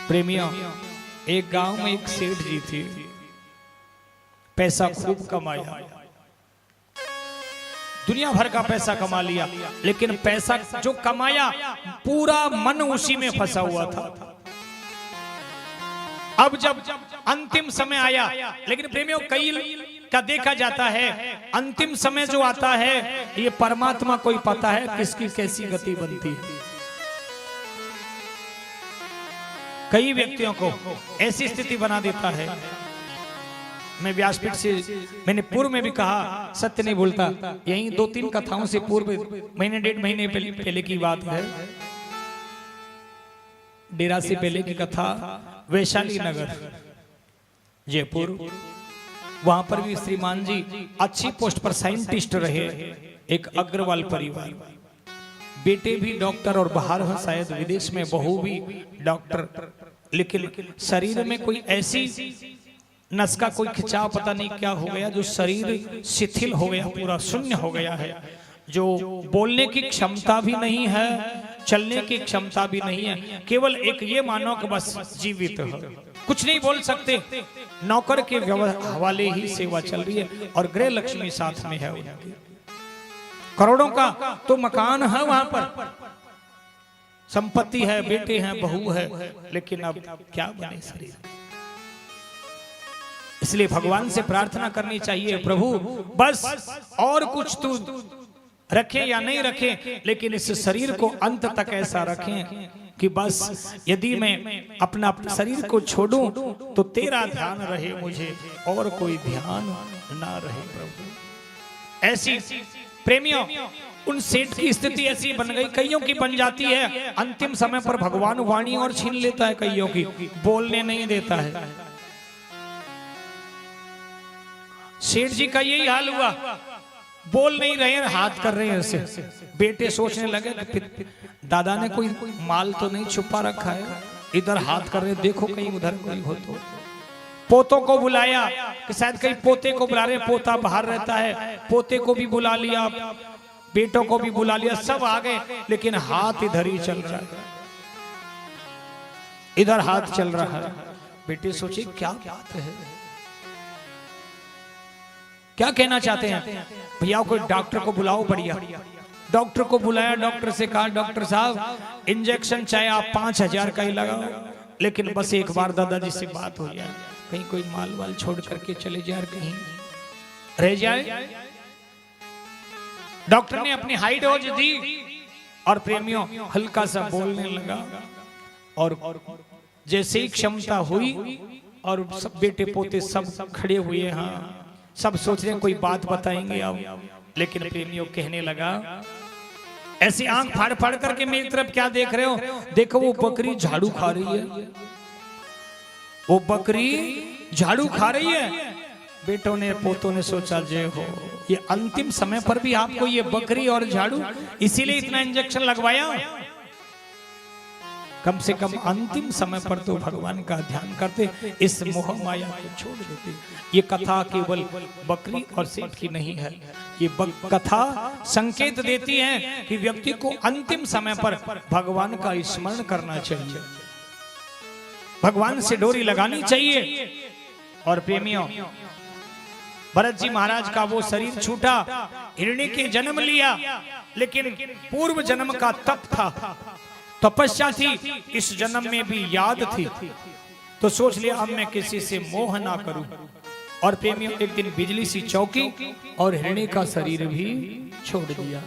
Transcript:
प्रेमियों, एक गांव में एक सेठ जी थे, पैसा खूब कमाया, दुनिया भर का पैसा कमा लिया, लेकिन पैसा जो कमाया पूरा मन उसी में फंसा हुआ था। अब जब अंतिम समय आया, लेकिन प्रेमियों कई का देखा जाता है अंतिम समय जो आता है ये परमात्मा को ही पता है किसकी कैसी गति बनती है। कई व्यक्तियों को ऐसी स्थिति बना देता है। मैं व्यासपीठ से मैंने पूर्व में भी कहा, सत्य नहीं बोलता, यही 2-3 कथाओं से पूर्व महीने 1.5 महीने पहले की बात है। डेरा से पहले की कथा, वैशाली नगर जयपुर, वहां पर भी श्रीमान जी अच्छी पोस्ट पर साइंटिस्ट रहे, एक अग्रवाल परिवार, बेटे भी डॉक्टर और बाहर हो शायद विदेश में, बहू भी डॉक्टर, लेकिन शरीर में कोई ऐसी नस का कोई खिंचाव पता नहीं क्या हो गया जो शरीर शिथिल हो गया, पूरा शून्य हो गया है, जो बोलने की क्षमता भी नहीं है, चलने की क्षमता भी नहीं है, केवल एक ये मानो कि बस जीवित हो, कुछ नहीं बोल सकते, नौकर के हवाले ही सेवा चल रही है और गृह लक्ष्मी साथ में है उनकी। करोड़ों का तो मकान है वहां पर, संपत्ति है, बेटे हैं, बहू है, लेकिन अब क्या बने शरीर। इसलिए भगवान से प्रार्थना करनी चाहिए, प्रभु बस और कुछ तू रखे या नहीं रखे, लेकिन इस शरीर को अंत तक ऐसा रखें कि बस यदि मैं अपना शरीर को छोड़ूं तो तेरा ध्यान रहे मुझे और कोई ध्यान ना रहे प्रभु। ऐसी प्रेमियों उन सेठ की स्थिति ऐसी बन गई, कईयों की बन जाती है, अंतिम समय पर भगवान वाणी और छीन लेता है, कईयों की बोलने नहीं देता है। सेठ जी का यही हाल हुआ, बोल नहीं रहे हैं, हाथ कर रहे हैं ऐसे। बेटे सोचने लगे कि दादा ने कोई माल तो नहीं छुपा रखा है, इधर हाथ कर रहे, देखो कहीं उधर कोई हो तो। पोतों को बुलाया कि शायद कहीं पोते को बुला रहे, पोता बाहर रहता है, पोते को भी बुला लिया, बेटों को भी बुला लिया, सब आ गए, लेकिन हाथ इधर ही चल रहा है, इधर हाथ चल रहा है। बेटे सोचे क्या बात है, क्या कहना चाहते हैं, भैया कोई डॉक्टर को बुलाओ, बढ़िया डॉक्टर को बुलाया, डॉक्टर से कहा डॉक्टर साहब इंजेक्शन चाहे आप 5000 का ही लगाओ, लेकिन बस एक बार दादाजी से बात हो जाए, कहीं कोई माल वाल छोड़ करके चले जाए, कहीं रह जाए। डॉक्टर ने अपनी हाई डोज दी और प्रेमियों हल्का सा बोलने लगा, और जैसे ही क्षमता हुई और सब बेटे पोते सब खड़े हुए, हाँ सब सोच रहे हैं कोई बात बताएंगे अब, लेकिन प्रेमियों कहने लगा, ऐसी आंख फाड़ फाड़ करके मेरी तरफ क्या देख रहे हो, देखो वो बकरी झाड़ू खा रही है, वो बकरी झाड़ू खा रही है। बेटों ने पोतों ने सोचा जय हो, ये अंतिम समय पर भी आपको ये बकरी और झाड़ू, इसीलिए इतना इंजेक्शन लगवाया। कम से कम अंतिम समय पर तो भगवान का ध्यान करते, इस मोह माया को छोड़ देते। ये कथा केवल बकरी और सेठ की नहीं है, ये कथा संकेत देती है कि व्यक्ति को अंतिम समय पर भगवान का स्मरण करना चाहिए, भगवान से डोरी लगानी चाहिए। और प्रेमियों भरत जी महाराज का वो शरीर छूटा, हिरणी के जन्म लिया, लेकिन पूर्व जन्म का तप था, तपस्या थी, इस जन्म में भी याद थी, तो सोच लिया अब मैं किसी से मोह ना करूं। और प्रेमियों एक दिन बिजली सी चौकी और हिरणी का शरीर भी छोड़ दिया।